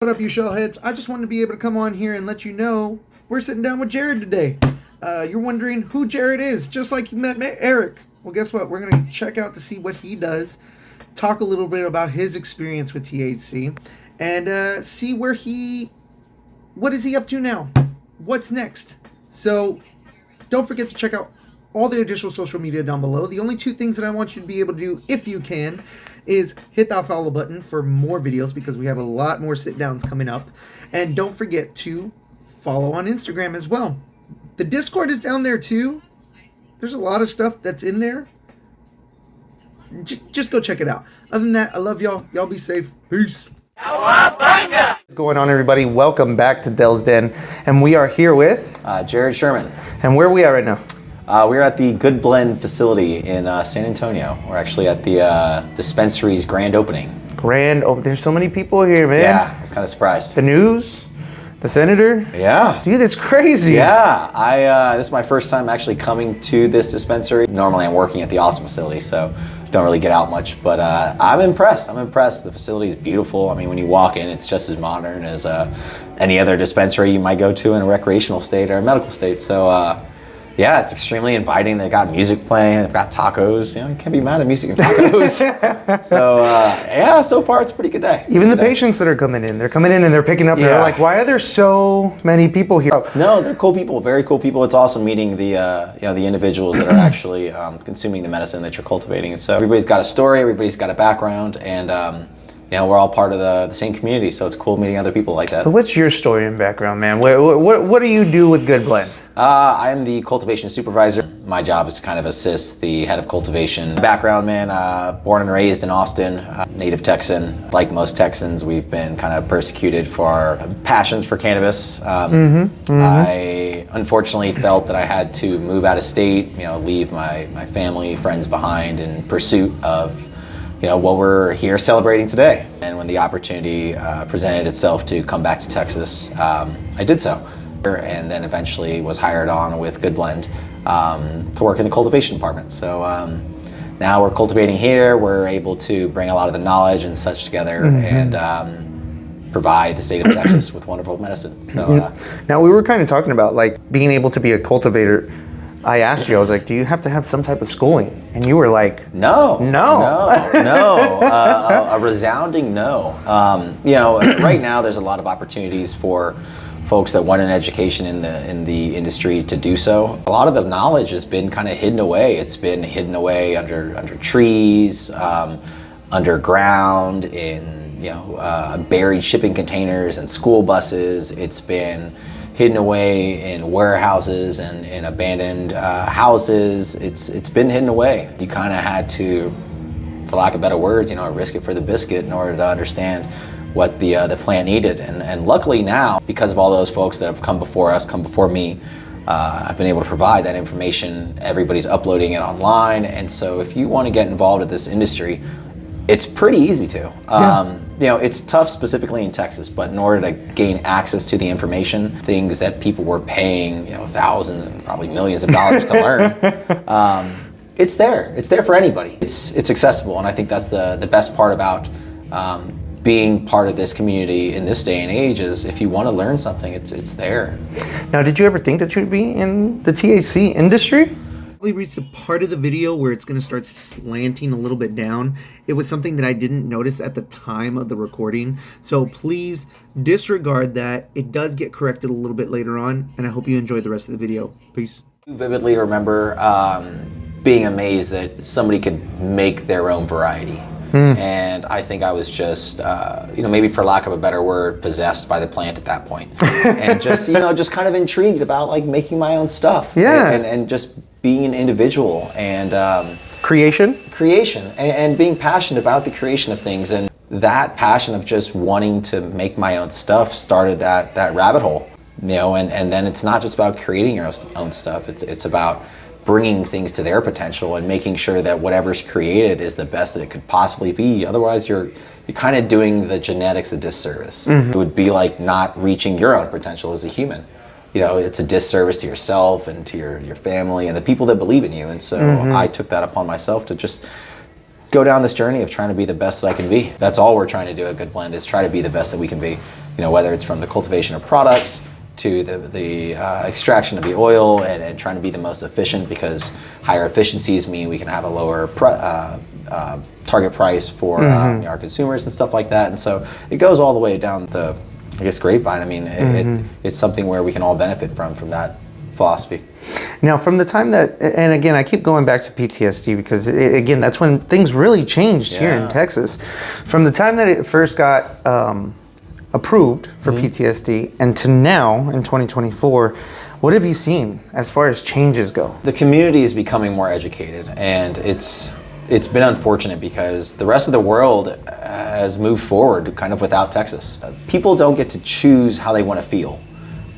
What up, you shellheads? I just wanted to be able to come on here and let you know we're sitting down with Jared today. You're wondering who Jared is, just like you met Eric. Well, guess what? We're going to check out to see what he does, talk a little bit about his experience with THC, and see what is he up to now? What's next? So don't forget to check out all the additional social media down below. The only two things that I want you to be able to do, if you can, is hit that follow button for more videos, because we have a lot more sit downs coming up. And don't forget to follow on Instagram as well. The Discord is down there too. There's a lot of stuff that's in there. Just go check it out. Other than that, I love y'all. Y'all be safe. Peace. What's going on, everybody? Welcome back to Del's Den. And we are here with Jared Sherman. And where are we at right now? We're at the GoodBlend facility in San Antonio. We're actually at the dispensary's grand opening. There's so many people here, man. Yeah, I was kind of surprised. The news, the senator. Yeah. Dude, that's crazy. Yeah, this is my first time actually coming to this dispensary. Normally I'm working at the Austin facility, so don't really get out much, but I'm impressed. The facility is beautiful. I mean, when you walk in, it's just as modern as any other dispensary you might go to in a recreational state or a medical state. So yeah, it's extremely inviting. They got music playing, they've got tacos. You know, you can't be mad at music and tacos. So yeah, so far it's a pretty good day. Even the patients that are coming in, they're coming in and they're picking up, they're like, why are there so many people here? No, they're cool people, very cool people. It's awesome meeting the the individuals that are actually consuming the medicine that you're cultivating. And so everybody's got a story, everybody's got a background, and we're all part of the same community, so it's cool meeting other people like that. But what's your story and background, man? What do you do with GoodBlend? I am the cultivation supervisor. My job is to kind of assist the head of cultivation. Background, man, born and raised in Austin, native Texan. Like most Texans, we've been kind of persecuted for our passions for cannabis. I unfortunately felt that I had to move out of state, leave my family, friends behind in pursuit of what we're here celebrating today. And when the opportunity presented itself to come back to Texas, I did so. And then eventually was hired on with GoodBlend to work in the cultivation department. So now we're cultivating here. We're able to bring a lot of the knowledge and such together and provide the state of Texas with wonderful medicine. So, now we were kind of talking about like being able to be a cultivator. I asked you, I was like, do you have to have some type of schooling? And you were like, no. A resounding no. Right now there's a lot of opportunities for folks that want an education in the industry to do so. A lot of the knowledge has been kind of hidden away. It's been hidden away under trees, underground, in buried shipping containers and school buses. It's been hidden away in warehouses and in abandoned houses. It's been hidden away. You kind of had to, for lack of better words, risk it for the biscuit in order to understand what the plant needed. And luckily now, because of all those folks that have come before me, I've been able to provide that information. Everybody's uploading it online, and so if you want to get involved in this industry, it's pretty easy to. It's tough specifically in Texas, but in order to gain access to the information, things that people were paying thousands and probably millions of dollars to learn, it's there. It's there for anybody. It's accessible, and I think that's the best part about being part of this community in this day and age is if you want to learn something, it's there. Now, did you ever think that you'd be in the THC industry? We reached a part of the video where it's going to start slanting a little bit down. It was something that I didn't notice at the time of the recording, so please disregard that. It does get corrected a little bit later on, and I hope you enjoyed the rest of the video. Peace. I vividly remember being amazed that somebody could make their own variety. And I think I was just, maybe for lack of a better word, possessed by the plant at that point. And just kind of intrigued about like making my own stuff. Yeah. And just being an individual and creation and being passionate about the creation of things. And that passion of just wanting to make my own stuff started that rabbit hole, and then it's not just about creating your own stuff. It's about bringing things to their potential and making sure that whatever's created is the best that it could possibly be. Otherwise, you're kind of doing the genetics a disservice. It would be like not reaching your own potential as a human. It's a disservice to yourself and to your family and the people that believe in you. And so I took that upon myself to just go down this journey of trying to be the best that I can be. That's all we're trying to do at GoodBlend, is try to be the best that we can be. You know, whether it's from the cultivation of products to the extraction of the oil and trying to be the most efficient, because higher efficiencies mean we can have a lower target price for our consumers and stuff like that. And so it goes all the way down the, I guess, grapevine. I mean, it's something where we can all benefit from that philosophy. Now, from the time that, and again, I keep going back to PTSD because, again, that's when things really changed here in Texas. From the time that it first got approved for PTSD and to now in 2024, what have you seen as far as changes go? The community is becoming more educated, and it's been unfortunate because the rest of the world has moved forward kind of without Texas. People don't get to choose how they want to feel.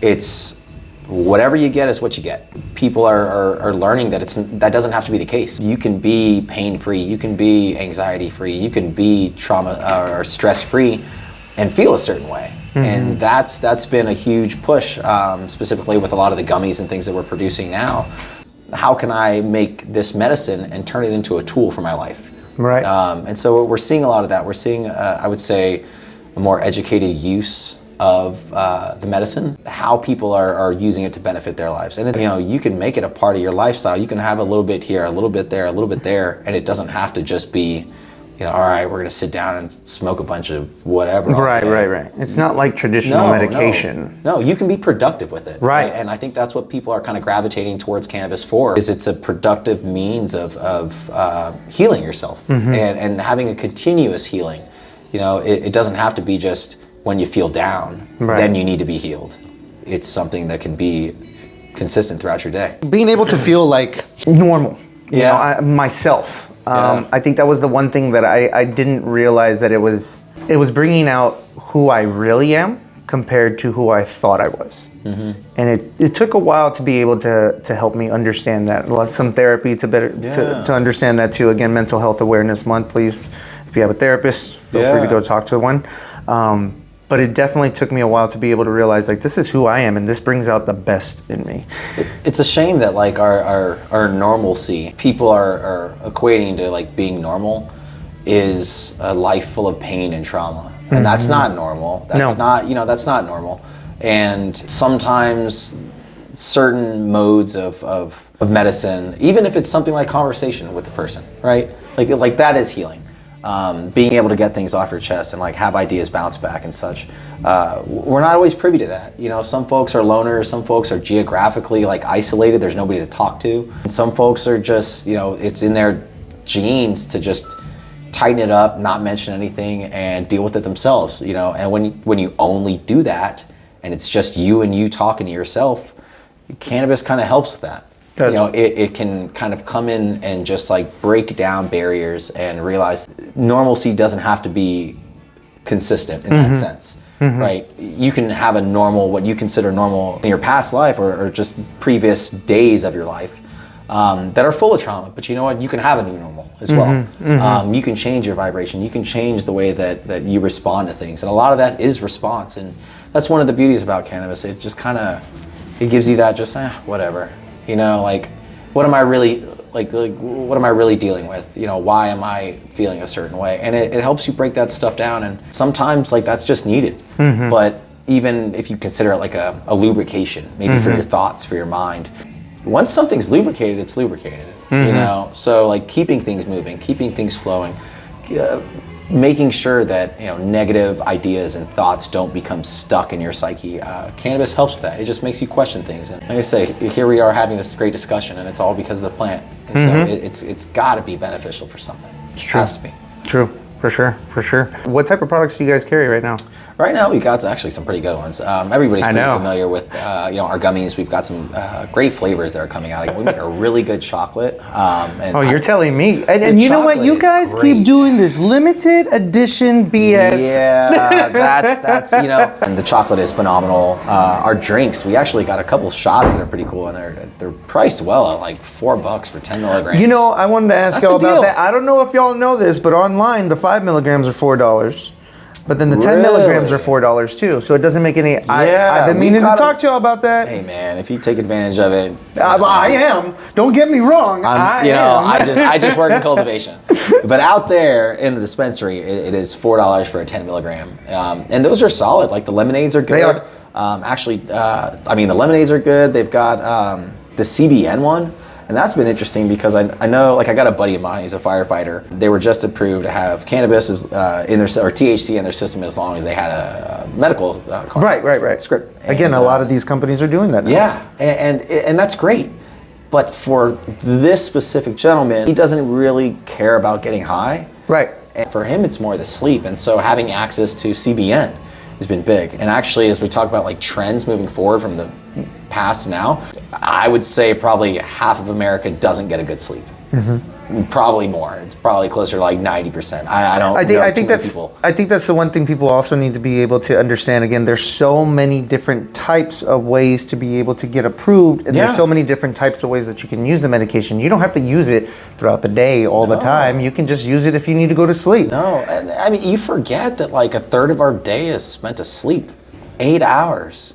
It's whatever you get is what you get. People are learning that that doesn't have to be the case. You can be pain-free, you can be anxiety-free, you can be trauma or stress-free and feel a certain way. And that's been a huge push, specifically with a lot of the gummies and things that we're producing now. How can I make this medicine and turn it into a tool for my life? Right. And so we're seeing a lot of that. We're seeing, I would say, a more educated use of the medicine, how people are using it to benefit their lives. And you know, you can make it a part of your lifestyle. You can have a little bit here, a little bit there, a little bit there, and it doesn't have to just be, you know, all right, we're gonna sit down and smoke a bunch of whatever. Right. It's not like traditional medication. No, you can be productive with it. Right. And I think that's what people are kind of gravitating towards cannabis for, is it's a productive means of healing yourself and having a continuous healing. You know, it doesn't have to be just when you feel down, then you need to be healed. It's something that can be consistent throughout your day. Being able to feel like normal, you know, myself. I think that was the one thing that I didn't realize, that it was bringing out who I really am compared to who I thought I was. And it took a while to be able to help me understand that. Some therapy to understand that too. Again, Mental Health Awareness Month, please. If you have a therapist, feel free to go talk to one. But it definitely took me a while to be able to realize, like, this is who I am and this brings out the best in me. It's a shame that like our normalcy, people are equating to like being normal is a life full of pain and trauma. And that's not normal. That's not normal. And sometimes certain modes of medicine, even if it's something like conversation with the person, right? Like that is healing. Being able to get things off your chest and like have ideas bounce back and such. We're not always privy to that. You know, some folks are loners, some folks are geographically like isolated, there's nobody to talk to. And some folks are just, you know, it's in their genes to just tighten it up, not mention anything and deal with it themselves, you know. And when you only do that and it's just you and you talking to yourself, cannabis kind of helps with that. You know, it can kind of come in and just like break down barriers and realize normalcy doesn't have to be consistent in that sense, right? You can have a normal, what you consider normal in your past life or just previous days of your life that are full of trauma, but you know what? You can have a new normal as well. You can change your vibration. You can change the way that you respond to things. And a lot of that is response. And that's one of the beauties about cannabis. It just kind of, it gives you that just, whatever. You know, like, what am I really what am I really dealing with? You know, why am I feeling a certain way? And it helps you break that stuff down. And sometimes like that's just needed. But even if you consider it like a lubrication, maybe for your thoughts, for your mind, once something's lubricated, it's lubricated. You know, so like keeping things moving, keeping things flowing, making sure that, you know, negative ideas and thoughts don't become stuck in your psyche. Cannabis helps with that. It just makes you question things. And like I say, here we are having this great discussion, and it's all because of the plant. And so it's got to be beneficial for something. It's true. It has to be. True, for sure. What type of products do you guys carry right now? Right now, we've got actually some pretty good ones. Everybody's pretty familiar with you know, our gummies. We've got some great flavors that are coming out. We make a really good chocolate. And you're telling me. And you know what? You guys keep doing this limited edition BS. Yeah, that's you know. And the chocolate is phenomenal. Our drinks, we actually got a couple shots that are pretty cool, and they're priced well at like $4 for 10 milligrams. You know, I wanted to ask y'all about that. I don't know if y'all know this, but online the 5 milligrams are $4. But then the 10 milligrams are $4 too, so it doesn't make any. I've been meaning to talk to you about that. Hey man, if you take advantage of it, I am. Don't get me wrong. I just work in cultivation, but out there in the dispensary, it is $4 for a 10 milligram, and those are solid. Like the lemonades are good. They are. The lemonades are good. They've got the CBN one. And that's been interesting because I know, like I got a buddy of mine, he's a firefighter. They were just approved to have cannabis in their, or THC in their system as long as they had a medical card. Right. Script. Again, a lot of these companies are doing that now. Yeah, and that's great. But for this specific gentleman, he doesn't really care about getting high. Right. And for him, it's more the sleep. And so having access to CBN has been big. And actually, as we talk about like trends moving forward from the past to now, I would say probably half of America doesn't get a good sleep. Probably more. It's probably closer to like 90%. I think that's the one thing people also need to be able to understand. Again, there's so many different types of ways to be able to get approved, and there's so many different types of ways that you can use the medication. You don't have to use it throughout the day all the time. You can just use it if you need to go to sleep. No, and I mean, you forget that like a third of our day is spent to sleep. 8 hours.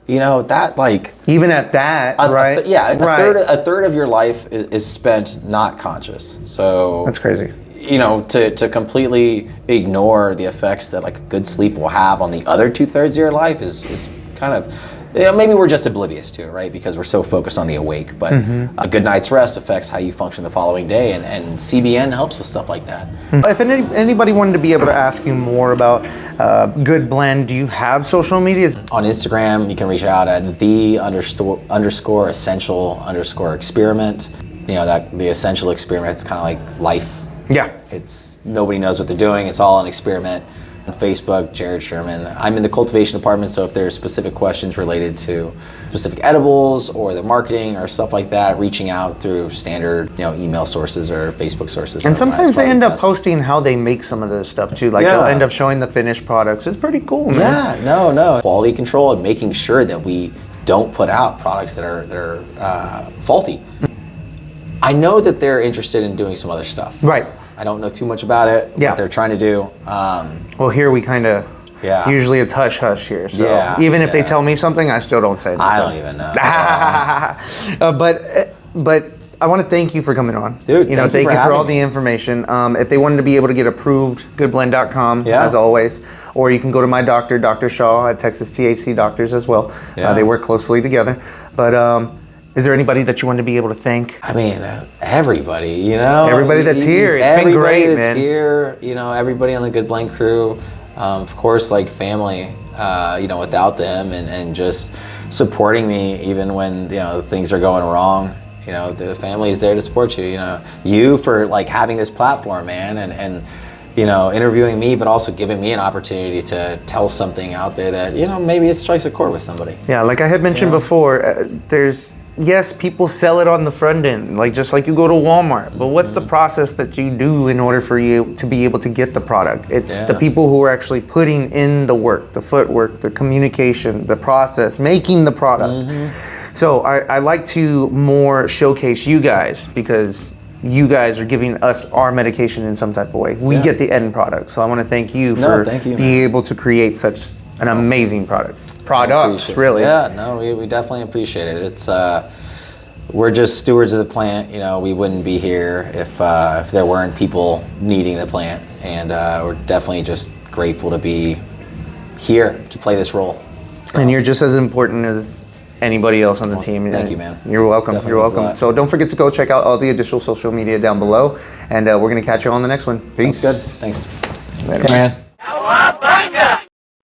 You know, that like... Even at that, right? A third of your life is spent not conscious. So... That's crazy. You know, to completely ignore the effects that like a good sleep will have on the other 2/3 of your life is kind of... You know, maybe we're just oblivious to it, right? Because we're so focused on the awake. But a good night's rest affects how you function the following day, and CBN helps with stuff like that. If anybody wanted to be able to ask you more about GoodBlend, do you have social media? On Instagram, you can reach out at _essential_experiment. You know, that the essential experiment is kind of like life. Yeah. It's nobody knows what they're doing. It's all an experiment. On Facebook, Jared Sherman. I'm in the cultivation department, so if there's specific questions related to specific edibles or the marketing or stuff like that, reaching out through standard, email sources or Facebook sources. And sometimes they end up posting how they make some of this stuff too. Like they'll end up showing the finished products. It's pretty cool, man. Yeah, no. Quality control and making sure that we don't put out products that are faulty. I know that they're interested in doing some other stuff. Right. I don't know too much about it. What they're trying to do. Well, here we kind of. Usually it's hush hush here. So even if they tell me something, I still don't say anything. I don't even know. But I want to thank you for coming on. Dude, thank you for all the information. If they wanted to be able to get approved, GoodBlend.com as always, or you can go to my doctor, Dr. Shaw at Texas THC Doctors as well. They work closely together. But is there anybody that you want to be able to thank? I mean, everybody, Everybody that's here. It's been great, man. Everybody that's here, everybody on the GoodBlend crew. Of course, like family, without them and just supporting me even when, things are going wrong. The family is there to support you, You for like having this platform, man, and interviewing me, but also giving me an opportunity to tell something out there that, maybe it strikes a chord with somebody. Yeah, like I had mentioned before, yes, people sell it on the front end, just like you go to Walmart. But what's the process that you do in order for you to be able to get the product? It's the people who are actually putting in the work, the footwork, the communication, the process, making the product. So I like to more showcase you guys because you guys are giving us our medication in some type of way. We get the end product. So I want to thank you for being able to create such an amazing product. Products, really. Yeah, no, we definitely appreciate it. It's we're just stewards of the plant. We wouldn't be here if there weren't people needing the plant, and we're definitely just grateful to be here to play this role. So. And you're just as important as anybody else on the team. Thank you, man. You're welcome. Definitely You're welcome. So don't forget to go check out all the additional social media down below, and we're gonna catch you on the next one. Peace. Sounds good. Thanks. Later, man.